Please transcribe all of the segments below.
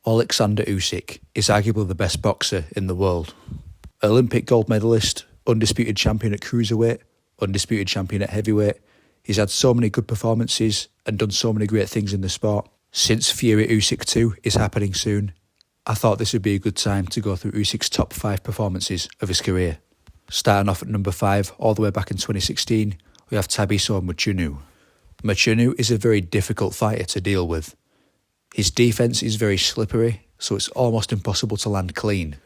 Oleksandr Usyk is arguably the best boxer in the world. Olympic gold medalist, undisputed champion at cruiserweight, undisputed champion at heavyweight. He's had so many good performances and done so many great things in the sport. Since Fury Usyk 2 is happening soon, I thought this would be a good time to go through Usyk's top 5 performances of his career. Starting off at number 5, all the way back in 2016, we have Mchunu. Mchunu is a very difficult fighter to deal with. His defence is very slippery, so it's almost impossible to land clean.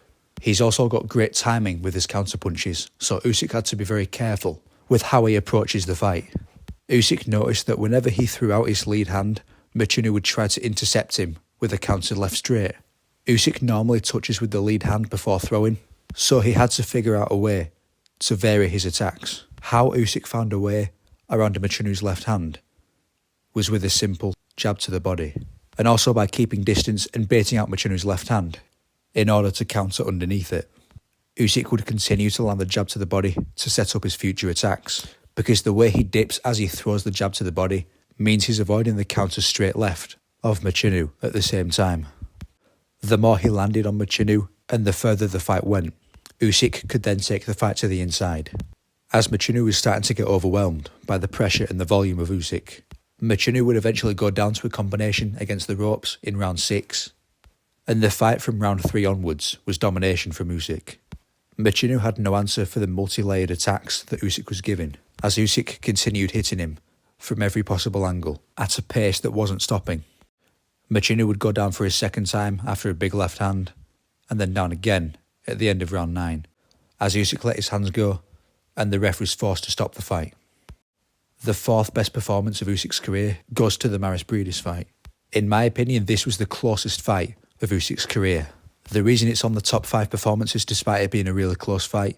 He's also got great timing with his counterpunches, so Usyk had to be very careful with how he approaches the fight. Usyk noticed that whenever he threw out his lead hand, Mchunu would try to intercept him with a counter left straight. Usyk normally touches with the lead hand before throwing, so he had to figure out a way to vary his attacks. How Usyk found a way around Mchunu's left hand was with a simple jab to the body, and also by keeping distance and baiting out Mchunu's left hand in order to counter underneath it. Usyk would continue to land the jab to the body to set up his future attacks, because the way he dips as he throws the jab to the body means he's avoiding the counter straight left of Mchunu at the same time. The more he landed on Mchunu and the further the fight went, Usyk could then take the fight to the inside. As Mchunu was starting to get overwhelmed by the pressure and the volume of Usyk, Mchunu would eventually go down to a combination against the ropes in round 6, and the fight from round 3 onwards was domination from Usyk. Mchunu had no answer for the multi-layered attacks that Usyk was giving, as Usyk continued hitting him from every possible angle at a pace that wasn't stopping. Mchunu would go down for his second time after a big left hand, and then down again at the end of round 9, as Usyk let his hands go and the ref was forced to stop the fight. The 4th best performance of Usyk's career goes to the Briedis fight. In my opinion, this was the closest fight of Usyk's career. The reason it's on the top 5 performances despite it being a really close fight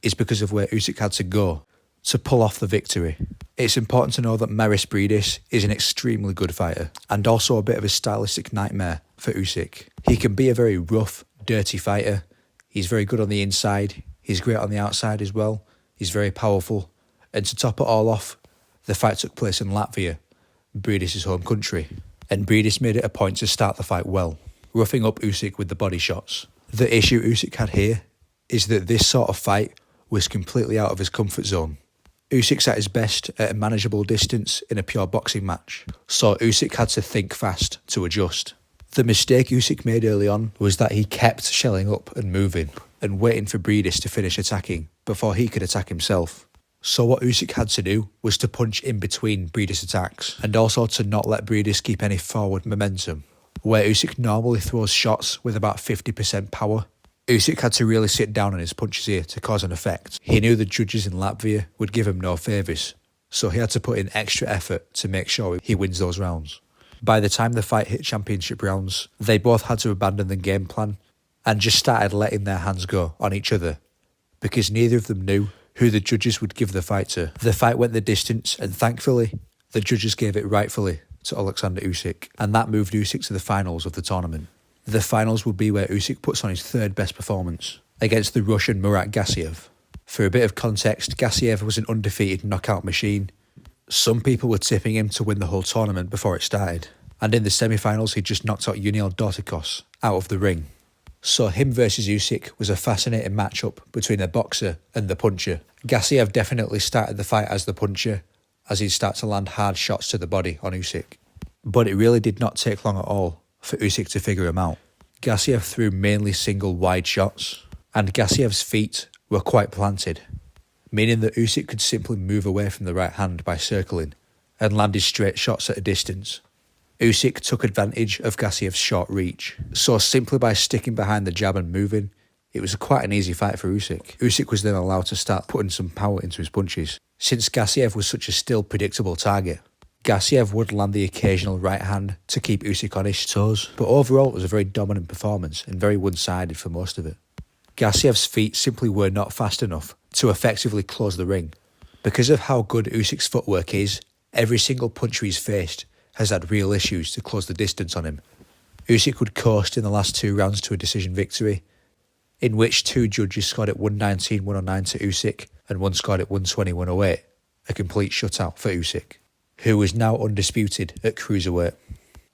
is because of where Usyk had to go to pull off the victory. It's important to know that Briedis is an extremely good fighter and also a bit of a stylistic nightmare for Usyk. He can be a very rough, dirty fighter. He's very good on the inside. He's great on the outside as well. He's very powerful. And to top it all off, the fight took place in Latvia, Briedis' home country, and Briedis made it a point to start the fight well, roughing up Usyk with the body shots. The issue Usyk had here is that this sort of fight was completely out of his comfort zone. Usyk's at his best at a manageable distance in a pure boxing match, so Usyk had to think fast to adjust. The mistake Usyk made early on was that he kept shelling up and moving and waiting for Briedis to finish attacking before he could attack himself. So what Usyk had to do was to punch in between Briedis' attacks and also to not let Briedis keep any forward momentum. Where Usyk normally throws shots with about 50% power, Usyk had to really sit down on his punches here to cause an effect. He knew the judges in Latvia would give him no favours, so he had to put in extra effort to make sure he wins those rounds. By the time the fight hit championship rounds, they both had to abandon the game plan and just started letting their hands go on each other, because neither of them knew who the judges would give the fight to. The fight went the distance, and thankfully, the judges gave it rightfully to Oleksandr Usyk, and that moved Usyk to the finals of the tournament. The finals would be where Usyk puts on his 3rd best performance against the Russian Gassiev. For a bit of context, Gassiev was an undefeated knockout machine. Some people were tipping him to win the whole tournament before it started, and in the semi-finals he just knocked out Uniel Dorticos out of the ring. So him versus Usyk was a fascinating matchup between the boxer and the puncher. Gassiev definitely started the fight as the puncher, as he'd start to land hard shots to the body on Usyk. But it really did not take long at all for Usyk to figure him out. Gassiev threw mainly single wide shots, and Gassiev's feet were quite planted, meaning that Usyk could simply move away from the right hand by circling and land his straight shots at a distance. Usyk took advantage of Gassiev's short reach, so simply by sticking behind the jab and moving, it was quite an easy fight for Usyk. Usyk was then allowed to start putting some power into his punches. Since Gassiev was such a still predictable target, Gassiev would land the occasional right hand to keep Usyk on his toes, but overall it was a very dominant performance and very one-sided for most of it. Gassiev's feet simply were not fast enough to effectively close the ring. Because of how good Usyk's footwork is, every single puncher he's faced has had real issues to close the distance on him. Usyk would coast in the last 2 rounds to a decision victory, in which 2 judges scored it 119-109 to Usyk and one scored it 120-108, a complete shutout for Usyk, who was now undisputed at cruiserweight.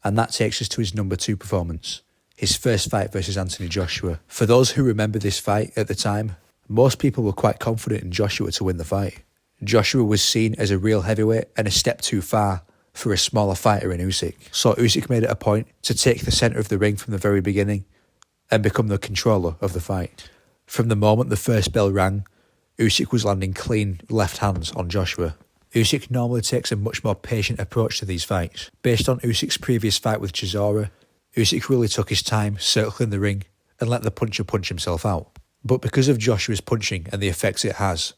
And that takes us to his number 2 performance, his first fight versus Anthony Joshua. For those who remember this fight at the time, most people were quite confident in Joshua to win the fight. Joshua was seen as a real heavyweight and a step too far for a smaller fighter in Usyk. So Usyk made it a point to take the centre of the ring from the very beginning and become the controller of the fight. From the moment the first bell rang, Usyk was landing clean left hands on Joshua. Usyk normally takes a much more patient approach to these fights. Based on Usyk's previous fight with Chisora, Usyk really took his time circling the ring and let the puncher punch himself out. But because of Joshua's punching and the effects it has,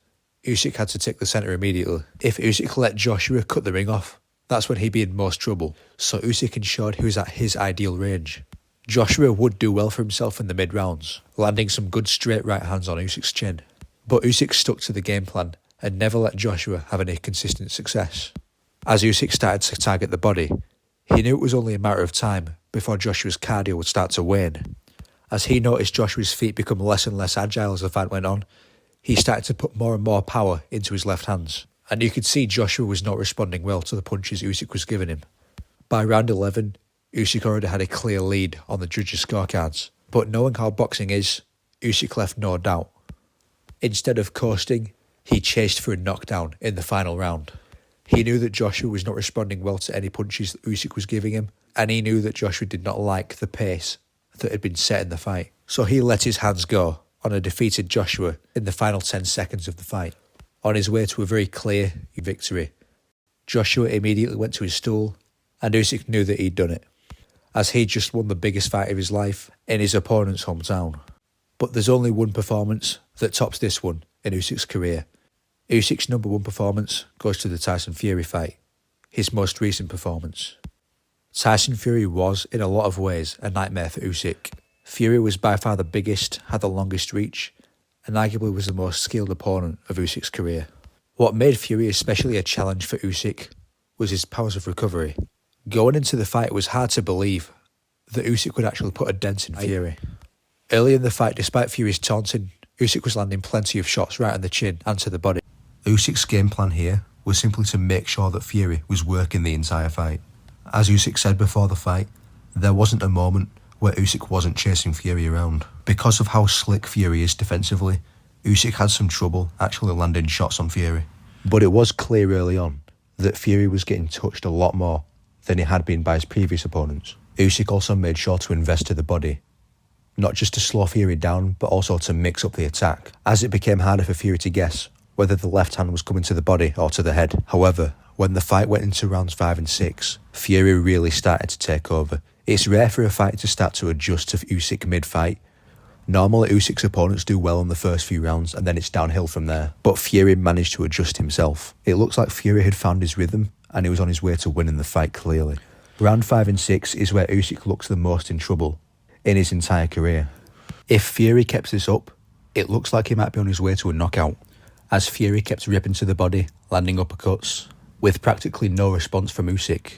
Usyk had to take the centre immediately. If Usyk let Joshua cut the ring off, that's when he'd be in most trouble. So Usyk ensured he was at his ideal range. Joshua would do well for himself in the mid-rounds, landing some good straight right hands on Usyk's chin. But Usyk stuck to the game plan and never let Joshua have any consistent success. As Usyk started to target the body, he knew it was only a matter of time before Joshua's cardio would start to wane. As he noticed Joshua's feet become less and less agile as the fight went on, he started to put more and more power into his left hands. And you could see Joshua was not responding well to the punches Usyk was giving him. By round 11, Usyk already had a clear lead on the judges' scorecards. But knowing how boxing is, Usyk left no doubt. Instead of coasting, he chased for a knockdown in the final round. He knew that Joshua was not responding well to any punches that Usyk was giving him, and he knew that Joshua did not like the pace that had been set in the fight. So he let his hands go on a defeated Joshua in the final 10 seconds of the fight. On his way to a very clear victory, Joshua immediately went to his stool, and Usyk knew that he'd done it, as he'd just won the biggest fight of his life in his opponent's hometown. But there's only one performance that tops this one in Usyk's career. Usyk's number one performance goes to the Tyson Fury fight, his most recent performance. Tyson Fury was, in a lot of ways, a nightmare for Usyk. Fury was by far the biggest, had the longest reach, and arguably was the most skilled opponent of Usyk's career. What made Fury especially a challenge for Usyk was his powers of recovery. Going into the fight, it was hard to believe that Usyk would actually put a dent in Fury. Early in the fight, despite Fury's taunting, Usyk was landing plenty of shots right on the chin and to the body. Usyk's game plan here was simply to make sure that Fury was working the entire fight. As Usyk said before the fight, there wasn't a moment where Usyk wasn't chasing Fury around. Because of how slick Fury is defensively, Usyk had some trouble actually landing shots on Fury. But it was clear early on that Fury was getting touched a lot more than he had been by his previous opponents. Usyk also made sure to invest to the body, not just to slow Fury down, but also to mix up the attack, as it became harder for Fury to guess whether the left hand was coming to the body or to the head. However, when the fight went into rounds 5 and 6, Fury really started to take over. It's rare for a fighter to start to adjust to Usyk mid-fight. Normally, Usyk's opponents do well in the first few rounds and then it's downhill from there. But Fury managed to adjust himself. It looks like Fury had found his rhythm and he was on his way to winning the fight clearly. Round 5 and 6 is where Usyk looks the most in trouble in his entire career. If Fury kept this up, it looks like he might be on his way to a knockout, as Fury kept ripping to the body, landing uppercuts, with practically no response from Usyk.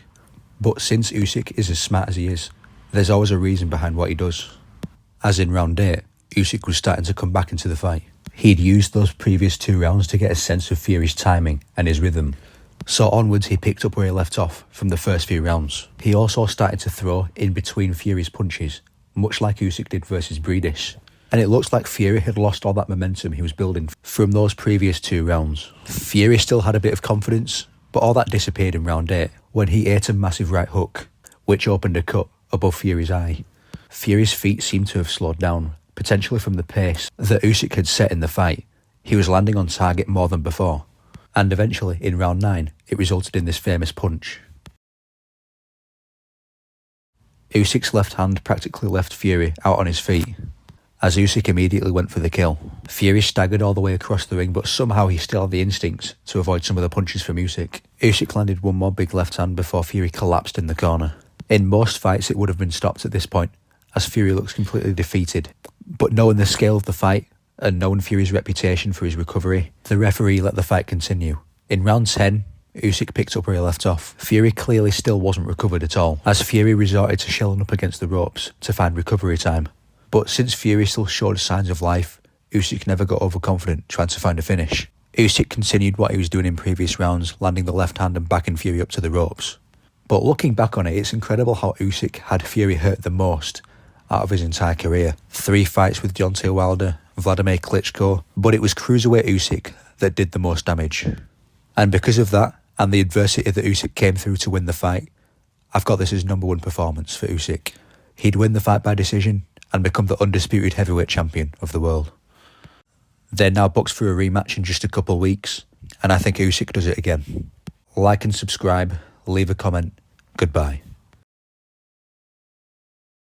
But since Usyk is as smart as he is, there's always a reason behind what he does. As in round 8, Usyk was starting to come back into the fight. He'd used those previous 2 rounds to get a sense of Fury's timing and his rhythm. So onwards he picked up where he left off from the first few rounds. He also started to throw in between Fury's punches, much like Usyk did versus Briedis. And it looks like Fury had lost all that momentum he was building from those previous 2 rounds. Fury still had a bit of confidence, but all that disappeared in round 8 when he ate a massive right hook, which opened a cut above Fury's eye. Fury's feet seemed to have slowed down, potentially from the pace that Usyk had set in the fight. He was landing on target more than before. And eventually, in round 9, it resulted in this famous punch. Usyk's left hand practically left Fury out on his feet, as Usyk immediately went for the kill. Fury staggered all the way across the ring, but somehow he still had the instincts to avoid some of the punches from Usyk. Usyk landed one more big left hand before Fury collapsed in the corner. In most fights it would have been stopped at this point, as Fury looks completely defeated. But knowing the scale of the fight, and knowing Fury's reputation for his recovery, the referee let the fight continue. In round 10, Usyk picked up where he left off. Fury clearly still wasn't recovered at all, as Fury resorted to shelling up against the ropes to find recovery time. But since Fury still showed signs of life, Usyk never got overconfident trying to find a finish. Usyk continued what he was doing in previous rounds, landing the left hand and backing Fury up to the ropes. But looking back on it, it's incredible how Usyk had Fury hurt the most, out of his entire career. 3 fights with Deontay Wilder, Vladimir Klitschko, but it was cruiserweight Usyk that did the most damage. And because of that, and the adversity that Usyk came through to win the fight, I've got this as number 1 performance for Usyk. He'd win the fight by decision and become the undisputed heavyweight champion of the world. They're now booked for a rematch in just a couple of weeks, and I think Usyk does it again. Like and subscribe, leave a comment. Goodbye.